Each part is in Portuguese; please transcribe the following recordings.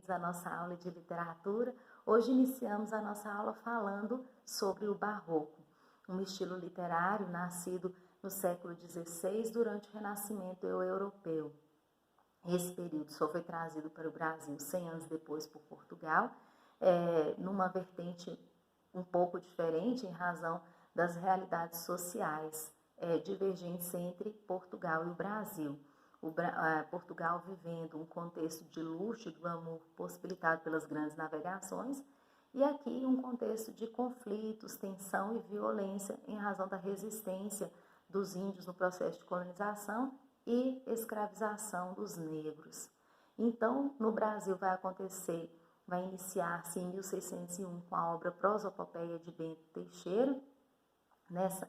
bem-vindos à nossa aula de literatura. Hoje iniciamos a nossa aula falando sobre o Barroco, um estilo literário nascido no século XVI durante o Renascimento europeu. Esse período só foi trazido para o Brasil 100 anos depois por Portugal, numa vertente um pouco diferente em razão das realidades sociais divergentes entre Portugal e o Brasil. Portugal vivendo um contexto de luxo e glamour possibilitado pelas grandes navegações, e aqui um contexto de conflitos, tensão e violência em razão da resistência dos índios no processo de colonização e escravização dos negros. Então, no Brasil vai iniciar-se em 1601 com a obra Prosopopeia de Bento Teixeira.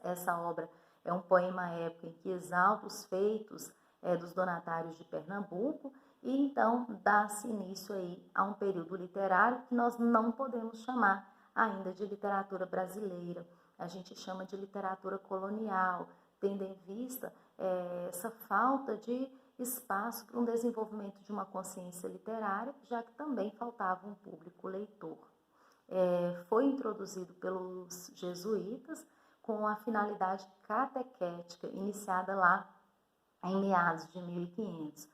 Essa obra é um poema épico em que exalta os feitos dos donatários de Pernambuco, e então dá-se início aí a um período literário que nós não podemos chamar ainda de literatura brasileira. A gente chama de literatura colonial, tendo em vista essa falta de espaço para um desenvolvimento de uma consciência literária, já que também faltava um público leitor. Foi introduzido pelos jesuítas com a finalidade catequética, iniciada lá em meados de 1500,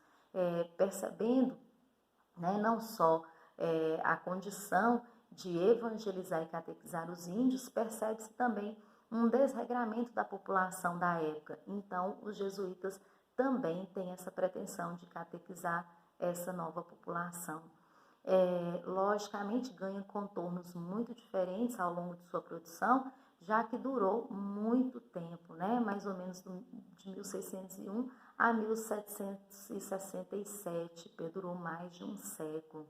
percebendo não só a condição de evangelizar e catequizar os índios, percebe-se também um desregramento da população da época. Então, os jesuítas também têm essa pretensão de catequizar essa nova população. Logicamente, ganha contornos muito diferentes ao longo de sua produção, já que durou muito tempo, mais ou menos de 1601 a 1767, durou mais de um século.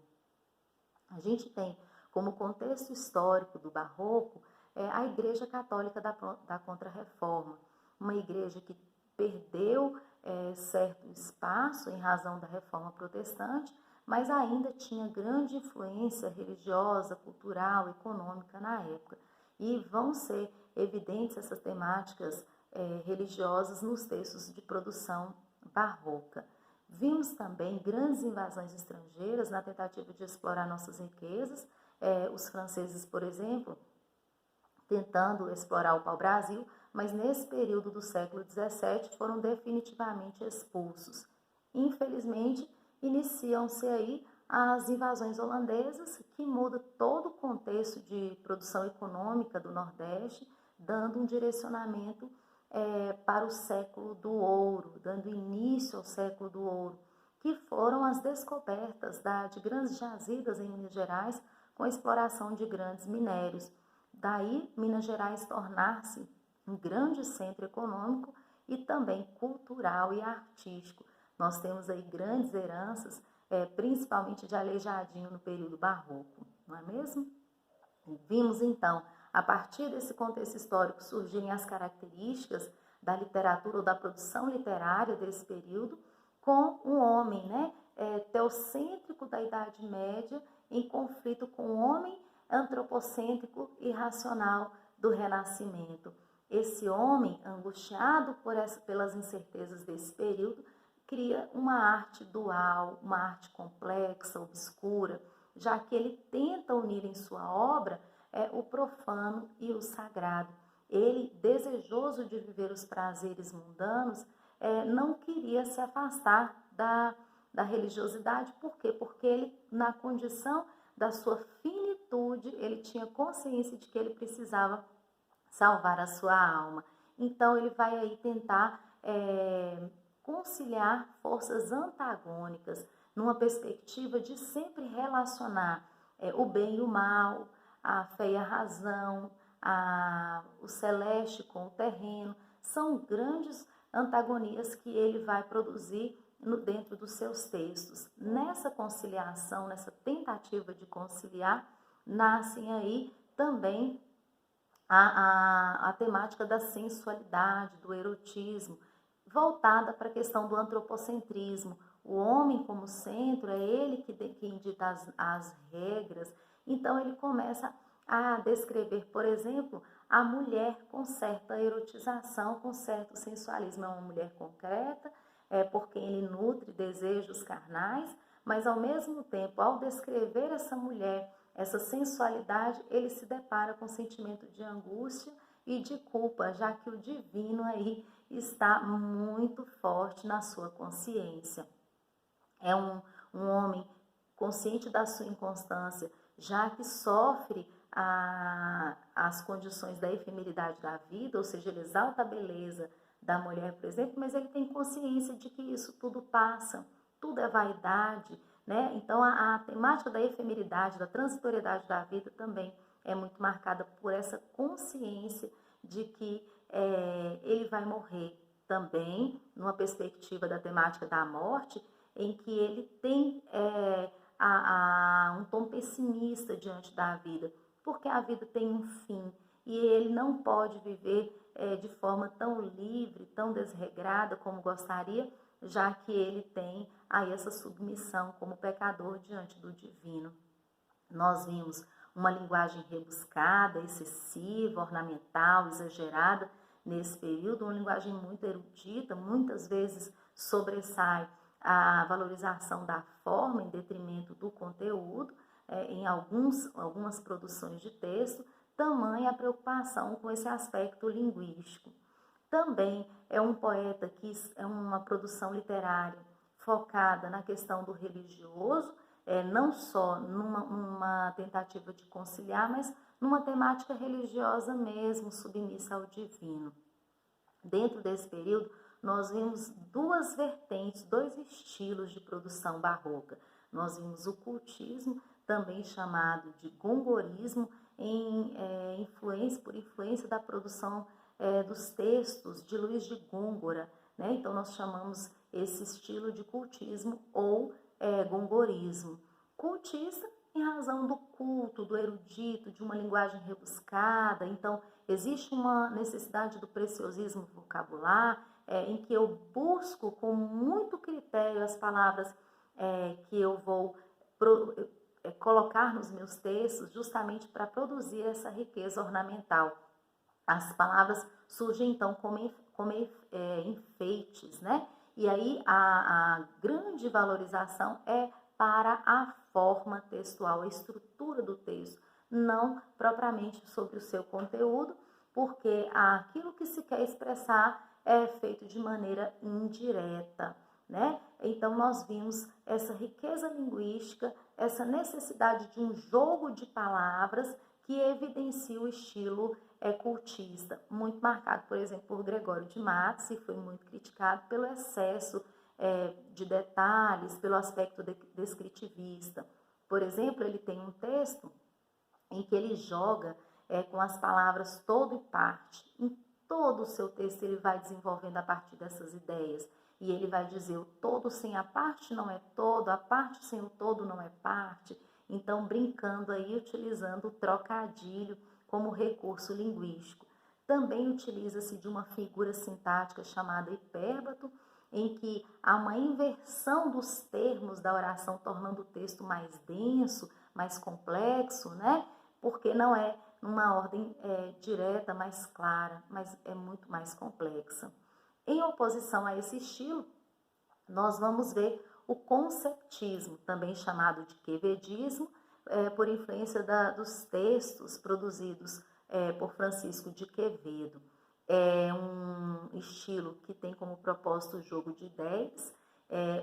A gente tem como contexto histórico do Barroco a Igreja Católica da Contra-Reforma, uma igreja que perdeu certo espaço em razão da Reforma Protestante, mas ainda tinha grande influência religiosa, cultural, econômica na época. E vão ser evidentes essas temáticas religiosas nos textos de produção barroca. Vimos também grandes invasões estrangeiras na tentativa de explorar nossas riquezas. Os franceses, por exemplo, tentando explorar o pau-brasil, mas nesse período do século XVII foram definitivamente expulsos. Infelizmente, iniciam-se aí as invasões holandesas, que muda todo o contexto de produção econômica do Nordeste, dando um direcionamento para o século do ouro, dando início ao século do ouro, que foram as descobertas de grandes jazidas em Minas Gerais com a exploração de grandes minérios. Daí, Minas Gerais tornar-se um grande centro econômico e também cultural e artístico. Nós temos aí grandes heranças, principalmente de Aleijadinho no período barroco, não é mesmo? Vimos então, a partir desse contexto histórico, surgirem as características da literatura ou da produção literária desse período, com um homem teocêntrico da Idade Média em conflito com o homem antropocêntrico e racional do Renascimento. Esse homem, angustiado pelas incertezas desse período, cria uma arte dual, uma arte complexa, obscura, já que ele tenta unir em sua obra o profano e o sagrado. Ele, desejoso de viver os prazeres mundanos, não queria se afastar da religiosidade. Por quê? Porque ele, na condição da sua finitude, ele tinha consciência de que ele precisava salvar a sua alma. Então, ele vai aí tentar conciliar forças antagônicas, numa perspectiva de sempre relacionar o bem e o mal, a fé e a razão, o celeste com o terreno. São grandes antagonias que ele vai produzir dentro dos seus textos. Nessa conciliação, nessa tentativa de conciliar, nascem aí também a temática da sensualidade, do erotismo, voltada para a questão do antropocentrismo. O homem como centro, é ele que dita as regras. Então, ele começa a descrever, por exemplo, a mulher com certa erotização, com certo sensualismo. É uma mulher concreta, por quem ele nutre desejos carnais, mas ao mesmo tempo, ao descrever essa mulher, essa sensualidade, ele se depara com um sentimento de angústia e de culpa, já que o divino aí está muito forte na sua consciência. É um homem consciente da sua inconstância, já que sofre as condições da efemeridade da vida, ou seja, ele exalta a beleza da mulher, por exemplo, mas ele tem consciência de que isso tudo passa, tudo é vaidade, né? Então a temática da efemeridade, da transitoriedade da vida também é muito marcada por essa consciência de que ele vai morrer também, numa perspectiva da temática da morte, em que ele tem um tom pessimista diante da vida, porque a vida tem um fim e ele não pode viver de forma tão livre, tão desregrada como gostaria, já que ele tem aí essa submissão como pecador diante do divino. Nós vimos uma linguagem rebuscada, excessiva, ornamental, exagerada nesse período, uma linguagem muito erudita, muitas vezes sobressai a valorização da forma em detrimento do conteúdo, em algumas produções de texto, tamanha a preocupação com esse aspecto linguístico. Também é um poeta que é uma produção literária focada na questão do religioso, não só numa tentativa de conciliar, mas numa temática religiosa mesmo, submissa ao divino. Dentro desse período, nós vimos duas vertentes, dois estilos de produção barroca. Nós vimos o cultismo, também chamado de gongorismo, por influência da produção dos textos de Luís de Gôngora, né? Então nós chamamos esse estilo de cultismo ou gongorismo. Cultista em razão do culto, do erudito, de uma linguagem rebuscada. Então existe uma necessidade do preciosismo vocabular, em que eu busco com muito critério as palavras que eu vou colocar nos meus textos, justamente para produzir essa riqueza ornamental. As palavras surgem então como enfeites, né? E aí a grande valorização é para a forma textual, a estrutura do texto, não propriamente sobre o seu conteúdo, porque aquilo que se quer expressar é feito de maneira indireta, né? Então nós vimos essa riqueza linguística, essa necessidade de um jogo de palavras que evidencia o estilo cultista, muito marcado, por exemplo, por Gregório de Matos, e foi muito criticado pelo excesso de detalhes, pelo aspecto descritivista. Por exemplo, ele tem um texto em que ele joga com as palavras todo e parte. Em todo o seu texto ele vai desenvolvendo a partir dessas ideias. E ele vai dizer, o todo sem a parte não é todo, a parte sem o todo não é parte. Então, brincando aí, utilizando o trocadilho como recurso linguístico. Também utiliza-se de uma figura sintática chamada hipérbato, em que há uma inversão dos termos da oração, tornando o texto mais denso, mais complexo, né? Porque não é numa ordem direta, mais clara, mas é muito mais complexa. Em oposição a esse estilo, nós vamos ver o conceptismo, também chamado de quevedismo, por influência dos textos produzidos por Francisco de Quevedo. É um estilo que tem como propósito o jogo de ideias.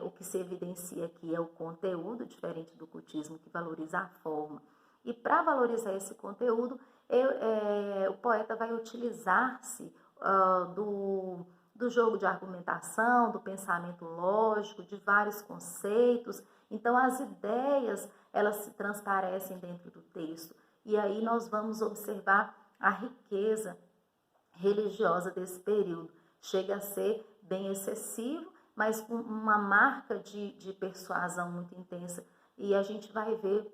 O que se evidencia aqui é o conteúdo, diferente do cultismo, que valoriza a forma. E para valorizar esse conteúdo, o poeta vai utilizar-se do jogo de argumentação, do pensamento lógico, de vários conceitos. Então, as ideias, elas se transparecem dentro do texto. E aí nós vamos observar a riqueza religiosa desse período. Chega a ser bem excessivo, mas com uma marca de persuasão muito intensa. E a gente vai ver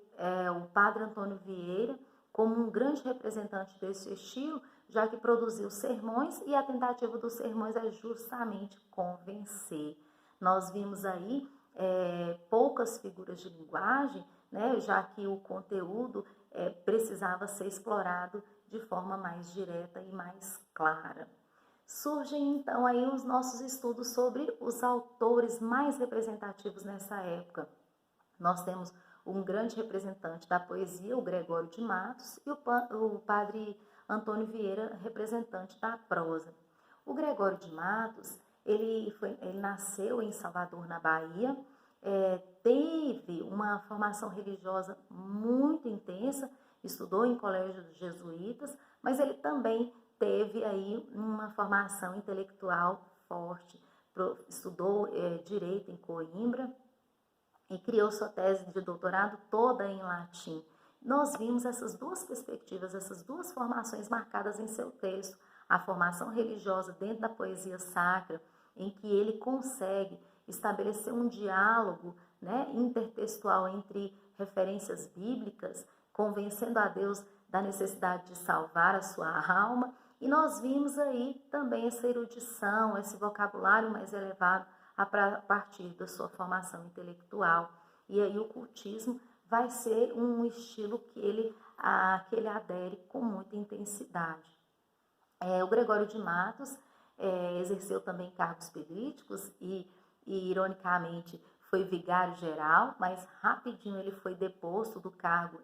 o padre Antônio Vieira como um grande representante desse estilo, já que produziu sermões e a tentativa dos sermões é justamente convencer. Nós vimos aí poucas figuras de linguagem, né, já que o conteúdo precisava ser explorado de forma mais direta e mais clara. Surgem então aí os nossos estudos sobre os autores mais representativos nessa época. Nós temos um grande representante da poesia, o Gregório de Matos, e o padre Antônio Vieira, representante da prosa. O Gregório de Matos, ele nasceu em Salvador, na Bahia, teve uma formação religiosa muito intensa, estudou em colégios jesuítas, mas ele também teve aí uma formação intelectual forte, estudou direito em Coimbra e criou sua tese de doutorado toda em latim. Nós vimos essas duas perspectivas, essas duas formações marcadas em seu texto, a formação religiosa dentro da poesia sacra, em que ele consegue estabelecer um diálogo, né, intertextual entre referências bíblicas, convencendo a Deus da necessidade de salvar a sua alma. E nós vimos aí também essa erudição, esse vocabulário mais elevado a partir da sua formação intelectual. E aí o cultismo vai ser um estilo que ele adere com muita intensidade. O Gregório de Matos exerceu também cargos políticos e ironicamente, foi vigário-geral, mas rapidinho ele foi deposto do cargo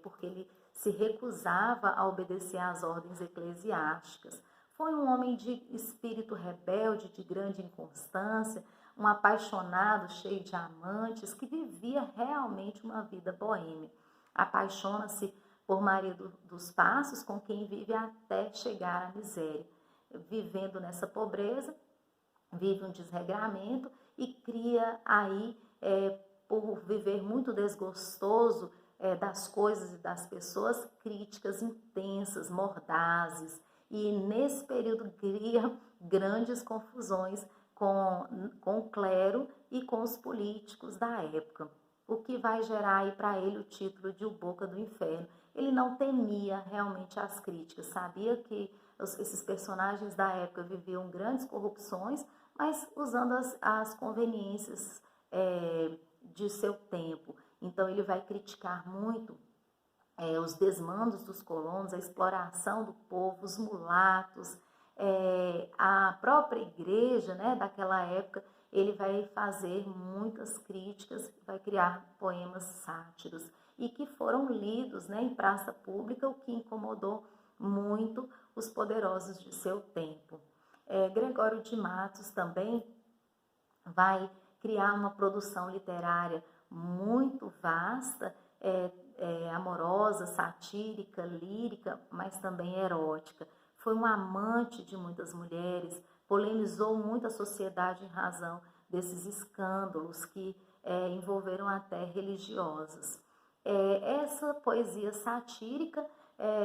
porque ele se recusava a obedecer às ordens eclesiásticas. Foi um homem de espírito rebelde, de grande inconstância, um apaixonado, cheio de amantes, que vivia realmente uma vida boêmia. Apaixona-se por Maria dos Passos, com quem vive até chegar à miséria. Vivendo nessa pobreza, vive um desregramento e cria aí, por viver muito desgostoso das coisas e das pessoas, críticas intensas, mordazes. E nesse período cria grandes confusões com o clero e com os políticos da época, o que vai gerar aí para ele o título de O Boca do Inferno. Ele não temia realmente as críticas, sabia que esses personagens da época viviam grandes corrupções, mas usando as conveniências de seu tempo. Então ele vai criticar muito os desmandos dos colonos, a exploração do povo, os mulatos, a própria igreja, né, daquela época. Ele vai fazer muitas críticas, vai criar poemas sátiros e que foram lidos, né, em praça pública, o que incomodou muito os poderosos de seu tempo. Gregório de Matos também vai criar uma produção literária muito vasta, amorosa, satírica, lírica, mas também erótica. Foi um amante de muitas mulheres, polemizou muito a sociedade em razão desses escândalos que envolveram até religiosos. Essa poesia satírica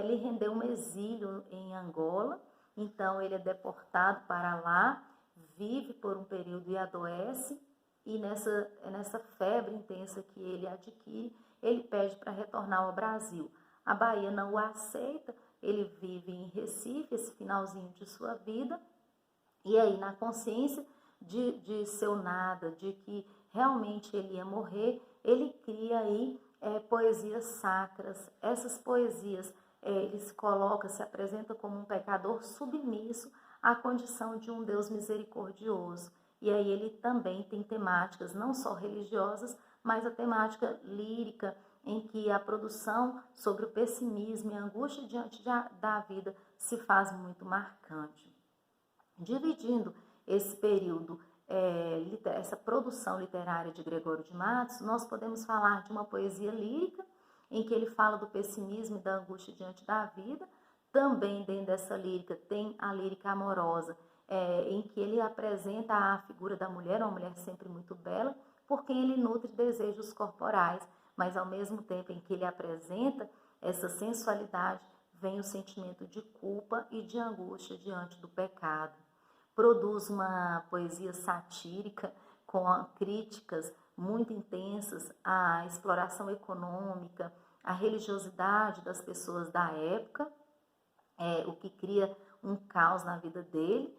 lhe rendeu um exílio em Angola, então ele é deportado para lá, vive por um período e adoece, e nessa febre intensa que ele adquire, ele pede para retornar ao Brasil. A Bahia não o aceita, ele vive em Recife, esse finalzinho de sua vida, e aí na consciência de seu nada, de que realmente ele ia morrer, ele cria aí poesias sacras. Essas poesias, ele se apresenta como um pecador submisso à condição de um Deus misericordioso. E aí ele também tem temáticas não só religiosas, mas a temática lírica, em que a produção sobre o pessimismo e a angústia diante da vida se faz muito marcante. Dividindo esse período, essa produção literária de Gregório de Matos, nós podemos falar de uma poesia lírica, em que ele fala do pessimismo e da angústia diante da vida. Também dentro dessa lírica tem a lírica amorosa, em que ele apresenta a figura da mulher, uma mulher sempre muito bela, por quem ele nutre desejos corporais, mas ao mesmo tempo em que ele apresenta essa sensualidade, vem o sentimento de culpa e de angústia diante do pecado. Produz uma poesia satírica com críticas muito intensas à exploração econômica, à religiosidade das pessoas da época, o que cria um caos na vida dele.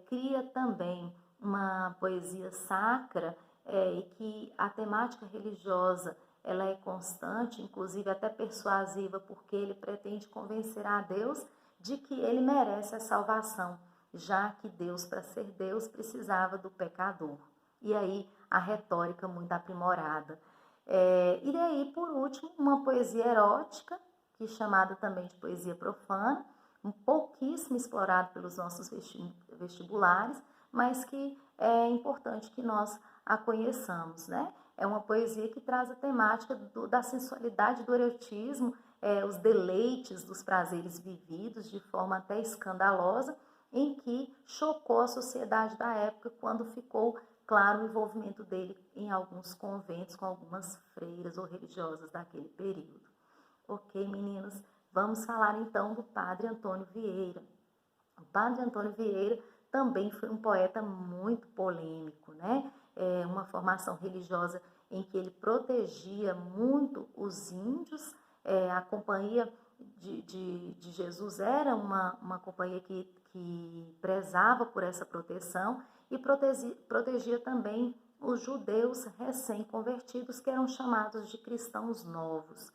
Cria também uma poesia sacra e que a temática religiosa ela é constante, inclusive até persuasiva, porque ele pretende convencer a Deus de que ele merece a salvação, já que Deus, para ser Deus, precisava do pecador. E aí a retórica muito aprimorada. E daí, por último, uma poesia erótica, que é chamada também de poesia profana, um pouquíssimo explorado pelos nossos vestibulares, mas que é importante que nós a conheçamos, né? É uma poesia que traz a temática da sensualidade, do erotismo, os deleites dos prazeres vividos de forma até escandalosa, em que chocou a sociedade da época quando ficou claro o envolvimento dele em alguns conventos com algumas freiras ou religiosas daquele período. Ok, meninas? Vamos falar então do Padre Antônio Vieira. O Padre Antônio Vieira também foi um poeta muito polêmico, né? Uma formação religiosa em que ele protegia muito os índios. A Companhia de Jesus era uma companhia que prezava por essa proteção e protegia também os judeus recém-convertidos, que eram chamados de cristãos novos.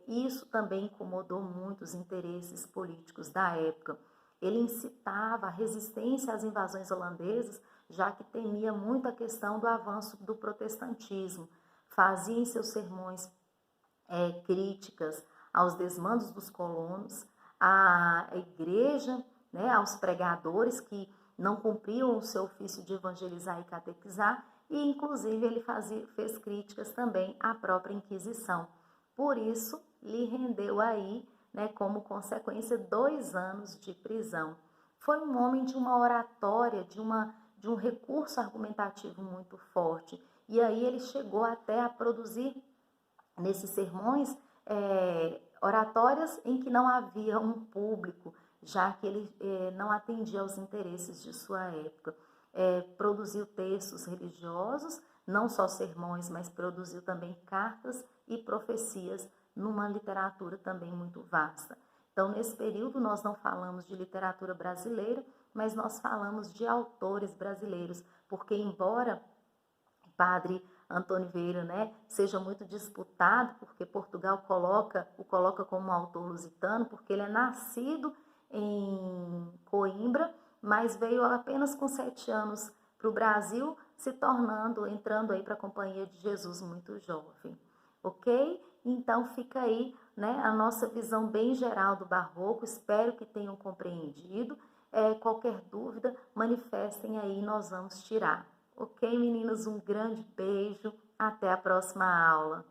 Isso também incomodou muito os interesses políticos da época. Ele incitava a resistência às invasões holandesas, já que temia muito a questão do avanço do protestantismo. Fazia em seus sermões críticas aos desmandos dos colonos, à igreja, né, aos pregadores que não cumpriam o seu ofício de evangelizar e catequizar, e inclusive ele fez críticas também à própria Inquisição. Por isso, lhe rendeu aí, né, como consequência, 2 anos de prisão. Foi um homem de uma oratória, de um recurso argumentativo muito forte. E aí ele chegou até a produzir, nesses sermões, oratórias em que não havia um público, já que ele não atendia aos interesses de sua época. Produziu textos religiosos, não só sermões, mas produziu também cartas e profecias numa literatura também muito vasta. Então, nesse período, nós não falamos de literatura brasileira, mas nós falamos de autores brasileiros, porque embora Padre Antônio Vieira, né, seja muito disputado, porque Portugal o coloca como um autor lusitano, porque ele é nascido em Coimbra, mas veio apenas com 7 anos para o Brasil, entrando aí para a Companhia de Jesus muito jovem. Ok? Então fica aí, né, a nossa visão bem geral do Barroco, espero que tenham compreendido. Qualquer dúvida, manifestem aí, nós vamos tirar. Ok, meninas? Um grande beijo. Até a próxima aula.